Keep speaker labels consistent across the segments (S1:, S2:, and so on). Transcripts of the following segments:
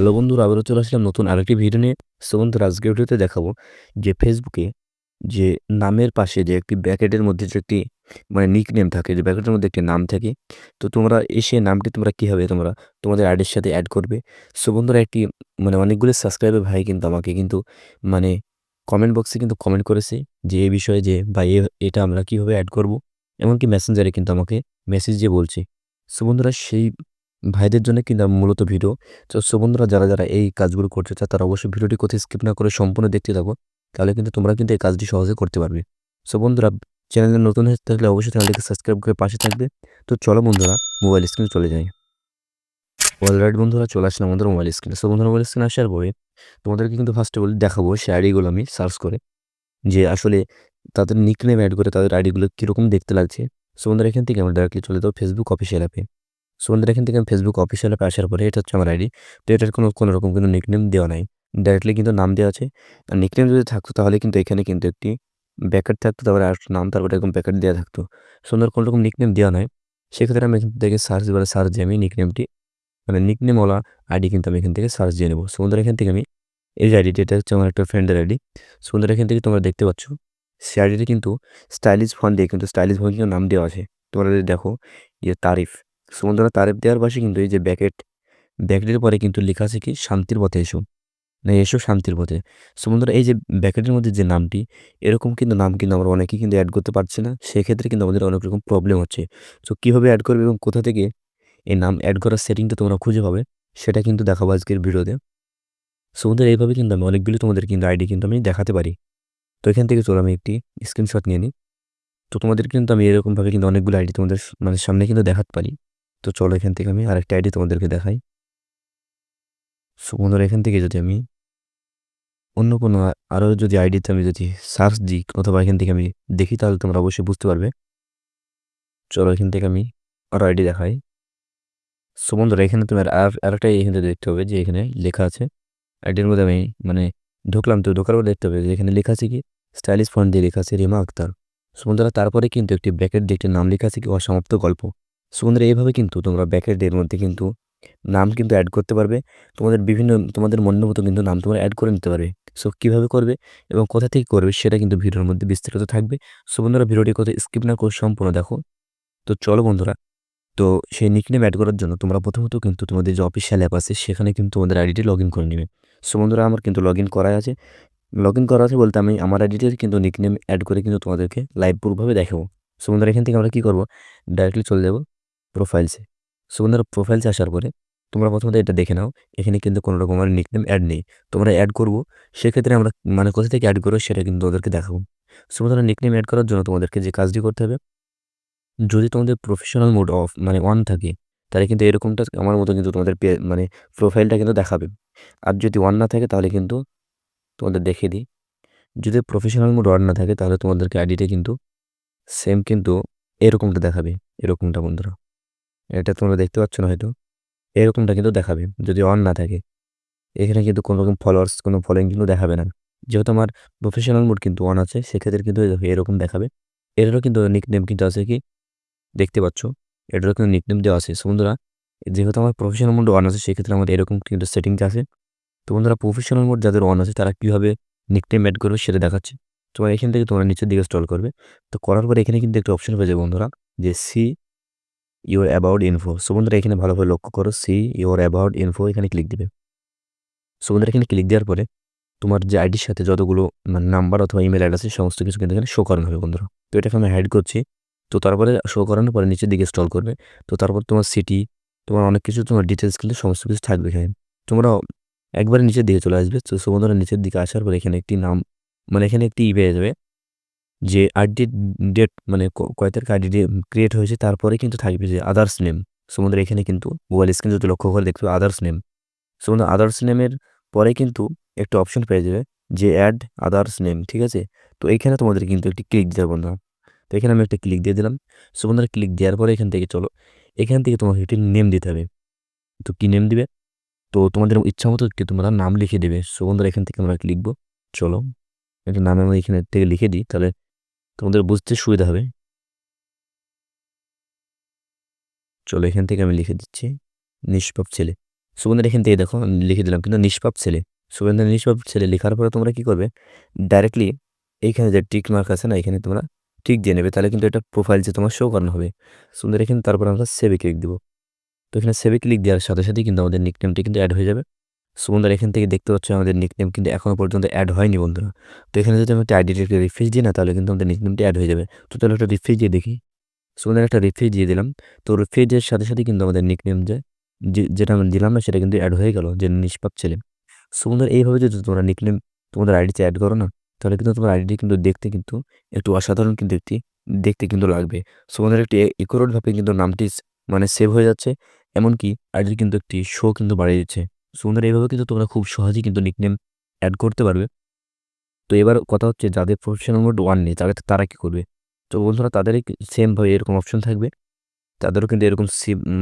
S1: Hello বন্ধুরা, আবারও চলে আসলাম নতুন আরেকটি ভিডিও নিয়ে। সো বন্ধুরা, আজকের ভিডিওতে দেখাবো যে ফেসবুকে যে নামের পাশে যে একটি ব্র্যাকেটের মধ্যে যে একটি নিকনেম থাকে, যে ব্র্যাকেটের মধ্যে একটি নাম থাকে। তো তোমরা এসে নামটি তোমরা কীভাবে তোমাদের আইডির সাথে অ্যাড করবে। সো বন্ধুরা, একটি অনেকগুলো সাবস্ক্রাইবার ভাই কিন্তু আমাকে কিন্তু মানে কমেন্ট বক্সে কিন্তু কমেন্ট করেছে যে এই বিষয়ে, যে ভাই এটা আমরা কীভাবে অ্যাড করব। এমনকি মেসেঞ্জারে কিন্তু আমাকে মেসেজ দিয়ে বলছে। সো বন্ধুরা, সেই ভাইদের জন্য কিন্তু আমি মূলত ভিডিও। সো বন্ধুরা, যারা এই কাজগুলো করতে চায় তারা অবশ্যই ভিডিওটি কোথাও স্কিপ না করে সম্পূর্ণ দেখতে থাকো। তাহলে কিন্তু তোমরা কিন্তু এই কাজটি সহজে করতে পারবে। সো বন্ধুরা, চ্যানেলে নতুন হয়ে থাকলে অবশ্যই চ্যানেলটিকে সাবস্ক্রাইব করে পাশে থাকবে। তো চলো বন্ধুরা, মোবাইল স্ক্রিনে চলে যাই। অলরাইট বন্ধুরা, চলে আসলাম আমাদের মোবাইল স্ক্রিনে। সো বন্ধুরা, মোবাইল স্ক্রিনে আসার পরে তোমাদেরকে কিন্তু ফার্স্ট অফ অল দেখাবো সেই আইডিগুলো আমি সার্চ করে, যে আসলে তাদের নিকনেম অ্যাড করে তাদের আইডিগুলো কীরকম দেখতে লাগছে। সো বন্ধুরা, এখান থেকে আমরা ডাইরেক্টলি চলে যাবো ফেসবুক অফিসিয়াল অ্যাপে। সো বন্ধুরা, এখান থেকে আমি ফেসবুক অফিসিয়াল অ্যাপে আসার পরে এটা হচ্ছে আমার আইডি। তো এটার কোনো রকম কিন্তু নিকনেম দেওয়া নাই। ডাইরেক্টলি কিন্তু নাম দেওয়া আছে। আর নিকনেম যদি থাকতো তাহলে কিন্তু এখানে কিন্তু একটি ব্র্যাকেট থাকতো, তারপরে আর নাম, তারপরে এরকম ব্র্যাকেট দেওয়া থাকতো। সুন্দর কোনো রকম নিকনেম দেওয়া নাই। সেক্ষেত্রে আমি এখান থেকে সার্চ দিয়ে আমি নিকনেমটি নিকনেমওয়ালা আইডি কিন্তু আমি এখান থেকে সার্চ দিয়ে নেব। সো বন্ধুরা, এখান থেকে আমি এই যে আইডিটি, এটা হচ্ছে আমার একটা ফ্রেন্ডের আইডি। সো বন্ধুরা, এখান থেকে তোমরা দেখতে পাচ্ছ সেই আইডিটি কিন্তু স্টাইলিশ ফন্ট দিয়ে কিন্তু নাম দেওয়া আছে। তোমরা যদি দেখো যে তারিফ। সো বন্ধুরা, তারিফ দেওয়ার পাশে কিন্তু এই যে ব্র্যাকেটের পরে কিন্তু লেখা আছে কি, শান্তির পথে এসো। এসো শান্তির পথে। সো বন্ধুরা, এই যে ব্র্যাকেটের মধ্যে যে নামটি, এরকম কিন্তু নাম কিন্তু আমরা অনেকেই কিন্তু অ্যাড করতে পারছি না। সেক্ষেত্রে কিন্তু আমাদের অনেক রকম প্রবলেম হচ্ছে। সো কীভাবে অ্যাড করবে এবং কোথা থেকে এই নাম অ্যাড করার সেটিংটা তোমরা খুঁজে পাবে, সেটা কিন্তু দেখাবো আজকের ভিডিওতে। সো বন্ধুরা, এইভাবে কিন্তু আমি অনেকগুলো তোমাদের কিন্তু আইডি কিন্তু আমি দেখাতে পারি। তো এখান থেকে চলো আমি একটি স্ক্রিনশট নিয়ে নিই। তো তোমাদের কিন্তু আমি এরকমভাবে কিন্তু অনেকগুলো আইডি তোমাদের সামনে কিন্তু দেখাতে পারি। তো চলো এখান থেকে আমি আরেকটা আইডি তোমাদেরকে দেখাই। সো বন্ধুরা, এখান থেকে যদি আমি অন্য কোনো আরও যদি আইডিতে আমি যদি সার্চ দিই অথবা এখান থেকে আমি দেখি, তাহলে তোমরা অবশ্যই বুঝতে পারবে। চলো এখান থেকে আমি আরও আইডি দেখাই। সো বন্ধুরা, এখানে তোমার আরেকটা এখান থেকে দেখতে হবে যে এখানে লেখা আছে আইডির মধ্যে আমি মানে ঢুকলাম। তো ঢোকার পর দেখতে হবে যে এখানে লেখা আছে কি, স্টাইলিশ ফন্ট দিয়ে লেখা আছে রিমা আক্তার। সো বন্ধুরা, তারপরে কিন্তু একটি ব্র্যাকেট দিয়ে একটি নাম লেখা আছে কি, অসমাপ্ত গল্প। সো বন্ধুরা, এইভাবে কিন্তু তোমরা ব্র্যাকেটের মধ্যে কিন্তু নাম কিন্তু অ্যাড করতে পারবে। তোমাদের মনের মতো কিন্তু নাম তোমরা অ্যাড করে নিতে পারবে। সো কীভাবে করবে এবং কোথা থেকে করবে সেটা কিন্তু ভিডিওর মধ্যে বিস্তারিত থাকবে। সো বন্ধুরা, ভিডিওটি কোথাও স্কিপ না করে সম্পূর্ণ দেখো। তো চলো বন্ধুরা, তো সেই নিকনেম অ্যাড করার জন্য তোমরা প্রথমত কিন্তু তোমাদের যে অফিসিয়াল অ্যাপ আছে সেখানে কিন্তু তোমাদের আইডিটি লগ ইন করে নেবে। সো বন্ধুরা, আমার কিন্তু লগ ইন করাই আছে। লগ ইন করা আছে বলতে আমি আমার আইডিতে কিন্তু নিকনেম অ্যাড করে কিন্তু তোমাদেরকে লাইভ প্রুফভাবে দেখাবো। সো বন্ধুরা, এখান থেকে আমরা কী করবো, ডাইরেক্টলি চলে যাবো প্রোফাইলসে। সো বন্ধুরা, প্রোফাইলসে আসার পরে তোমরা প্রথমত এটা দেখে নাও, এখানে কিন্তু কোনো রকম আমার নিকনেম অ্যাড নেই। তোমরা অ্যাড করবো, সেক্ষেত্রে আমরা কোথা থেকে অ্যাড করবো সেটা কিন্তু ওদেরকে দেখাবো। সো বন্ধুরা, নিকনেম অ্যাড করার জন্য তোমাদেরকে যে কাজটি করতে হবে, যদি তোমাদের প্রফেশনাল মোড অফ অন থাকে, তাহলে কিন্তু এরকমটা আমার মতো কিন্তু তোমাদের প্রোফাইলটা কিন্তু দেখাবে। আর যদি অন না থাকে তাহলে কিন্তু তোমাদের দেখিয়ে দিই, যদি প্রফেশনাল মোড অন না থাকে তাহলে তোমাদেরকে আইডিটা কিন্তু সেম কিন্তু এরকমটা দেখাবে। এরকমটা বন্ধুরা, এটা তোমরা দেখতে পাচ্ছ না হয়তো, এরকমটা কিন্তু দেখাবে যদি অন না থাকে। এখানে কিন্তু কোনো রকম কোনো ফলোইং কিন্তু দেখাবে না। যেহেতু আমার প্রফেশনাল মোড কিন্তু অন আছে, সেক্ষেত্রে কিন্তু এরকম দেখাবে। এটারও কিন্তু নিকনেম কিন্তু আছে কি, দেখতে পাচ্ছ, এটারও কিন্তু নিকনেম দেওয়া আছে। সো বন্ধুরা, যেহেতু আমার প্রফেশনাল মোড অন আছে, সেক্ষেত্রে আমাদের এরকম কিন্তু সেটিংস আছে। তো বন্ধুরা, প্রফেশনাল মোড যাদের অন আছে তারা কীভাবে নিকনেম অ্যাড করবে সেটা দেখাচ্ছি। তো এখান থেকে তোমরা নিচের দিকে স্ক্রল করবে। তো করার পরে এখানে কিন্তু একটা অপশন পেয়ে যাবে বন্ধুরা, যে see your about info. So বন্ধুরা, এখানে ভালোভাবে লক্ষ্য করো, সি ইউর অ্যাবাউট ইনফো, এখানে ক্লিক দিবে। সো বন্ধুরা, এখানে ক্লিক দেওয়ার পরে তোমার যে আইডির সাথে যতগুলো নাম্বার অথবা ইমেল অ্যাড আছে সমস্ত কিছু কিন্তু এখানে শো করানো হবে বন্ধুরা। তো এটাকে আমি হাইড করছি। তো তারপরে শো করানোর পরে নিচের দিকে স্ক্রল করবে। তো তারপর তোমার সিটি, তোমার অনেক কিছু, তোমার ডিটেলস কিন্তু সমস্ত কিছু থাকবে এখানে। তোমরা একবারে নিচের দিকে চলে আসবে। তো বন্ধুরা, নিচের দিকে আসার পরে এখানে একটি নাম, এখানে একটি পেয়ে যাবে যে আইডি ডেট, কয় তারিখ আইডি ক্রিয়েট হয়েছে, তারপরে কিন্তু থাকবে যে আদার্স নেম। সো বন্ধুরা, এখানে কিন্তু মোবাইল স্ক্রিন যদি লক্ষ্য করে দেখবে আদার্স নেম। সো বন্ধুরা, আদার্স নেমের পরে কিন্তু একটা অপশন পেয়ে যাবে যে অ্যাড আদার্স নেম, ঠিক আছে? তো এইখানে তোমাদের কিন্তু একটি ক্লিক দিতে হবে বন্ধুরা। তো এখানে আমি একটা ক্লিক দিয়ে দিলাম। সো বন্ধুরা, ক্লিক দেওয়ার পরে এখান থেকে চলো, এখান থেকে তোমাকে একটি নেম দিতে হবে। তো কী নেম দিবে? তো তোমাদের ইচ্ছা মতো একটি তোমরা নাম লিখে দেবে। সো বন্ধুরা, এখান থেকে আমরা লিখবো, চলো একটা নাম আমি এখানে থেকে লিখে দিই, তাহলে তোমাদের বুঝতে সুবিধা হবে। চলো এখান থেকে আমি লিখে দিচ্ছি নিষ্পাপ ছেলে। সো বন্ধুরা এখান থেকে দেখো আমি লিখে দিলাম কিন্তু নিষ্পাপ ছেলে। সো বন্ধুরা নিষ্পাপ ছেলে লেখার পরে তোমরা কি করবে? ডাইরেক্টলি এইখানে যে টিক মার্ক আছে না? এখানে তোমরা টিক দিয়ে নেবে। তাহলে কিন্তু এটা প্রোফাইল যে তোমার শো করানো হবে। সো বন্ধুরা এখানে তারপর আমরা সেভে ক্লিক দিব। তো এখানে সেভে ক্লিক দেওয়ার সাথে সাথেই কিন্তু আমাদের নিকনেমটি কিন্তু এড হয়ে যাবে। সো বন্ধুরা এখান থেকে দেখতে পাচ্ছ আমাদের নিকনেম কিন্তু এখনো পর্যন্ত এড হয়নি বন্ধুরা। তো এখানে যদি আমি একটা আইডিটাকে রিফ্রেশ দিই না তাহলে কিন্তু আমাদের নিকনেমটি এড হয়ে যাবে। তো তাহলে একটা রিফ্রেশ দিয়ে দেখি। সো বন্ধুরা একটা রিফ্রেশ দিয়ে দিলাম। তো রিফ্রেশের সাথে সাথেই কিন্তু আমাদের নিকনেম যেটা আমি দিলাম না সেটা কিন্তু এড হয়ে গেল যে নিষ্পাপ ছেলে। সো বন্ধুরা এইভাবে যদি তোমরা নিকনেম তোমাদের আইডিতে এড করো না তাহলে কিন্তু তোমার আইডিটি কিন্তু দেখতে কিন্তু একটু অসাধারণ কিন্তু দেখতে কিন্তু লাগবে। সো বন্ধুরা একটি একুরেট ভাবে কিন্তু নামটি মানে সেভ হয়ে যাচ্ছে। এমনকি আইডির কিন্তু একটি শো কিন্তু বাড়িয়ে দিচ্ছে। সো বন্ধুরা এইভাবে কিন্তু তোমরা খুব সহজেই কিন্তু নিকনেম এড করতে পারবে। তো এবার কথা হচ্ছে যাদের প্রফেশনাল মোড 1 নেই তারা কি করবে? তো বন্ধুরা তাদেরই সেম ভাবে এরকম অপশন থাকবে। তাদেরও কিন্তু এরকম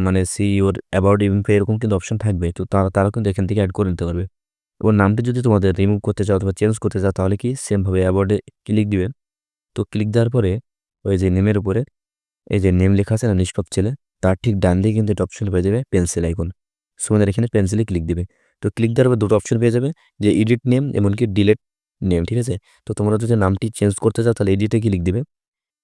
S1: মানে সি ইওর অ্যাবাউট ইনফো এরকম কিন্তু অপশন থাকবে। তো তারাও কিন্তু এখান থেকে এড করে নিতে পারবে। এবং নামটি যদি তোমাদের রিমুভ করতে চাও অথবা চেঞ্জ করতে চাও তাহলে কি সেম ভাবে অ্যাবাউট এ ক্লিক দিবে। তো ক্লিক দেওয়ার পরে ওই যে নেমের উপরে এই যে নেম লেখা আছে না নিষ্পাপ ছেলে, তার ঠিক ডান দিকে কিন্তু একটা অপশন পেয়ে যাবে পেন্সিল আইকন। সো আমাদের এখানে পেন্সিলে ক্লিক দিবে। তো ক্লিক দেওয়ার পর দুটো অপশন পেয়ে যাবে যে এডিট নেম এমনকি ডিলিট নেম, ঠিক আছে? তো তোমরা যদি নামটি চেঞ্জ করতে চাও তাহলে এডিটে ক্লিক দিবে।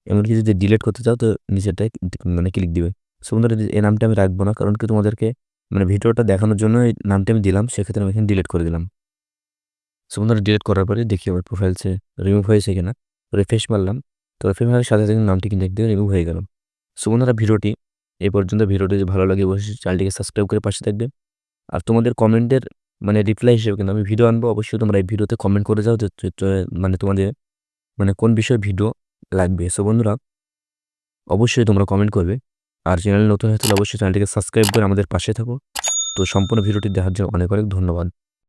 S1: এমনকি যদি ডিলিট করতে চাও তো নিচেরটায় মানে ক্লিক দিবে। সো বন্ধুরা এই নামটা আমি রাখবো না কারণ কি তোমাদেরকে মানে ভিডিওটা দেখানোর জন্য এই নামটা আমি দিলাম, সেক্ষেত্রে আমি এখানে ডিলিট করে দিলাম। সো বন্ধুরা ডিলিট করার পরে দেখি আমার প্রোফাইলসে রিমুভ হয়েছে কিনা। রিফ্রেশ মারলাম। তো রিফ্রেশ মারার সাথে সাথে নামটি কিন্তু একদম রিমুভ হয়ে গেল। সো বন্ধুরা ভিডিওটি এই পর্যন্ত। ভিডিওটি যদি ভালো লাগে অবশ্যই চ্যানেলটিকে সাবস্ক্রাইব করে পাশে থাকবে। আর তোমাদের কমেন্টের মানে রিপ্লাই হিসেবে কিন্তু আমি ভিডিও আনবো। অবশ্যই তোমরা এই ভিডিওতে কমেন্ট করে যাও যে মানে তোমাদের মানে কোন বিষয়ে ভিডিও লাগবে। সো বন্ধুরা অবশ্যই তোমরা কমেন্ট করবে। আর চ্যানেলে নতুন হয়ে থাকলে অবশ্যই চ্যানেলটিকে সাবস্ক্রাইব করে আমাদের পাশে থাকো। তো সম্পূর্ণ ভিডিওটি দেখার জন্য অনেক অনেক ধন্যবাদ।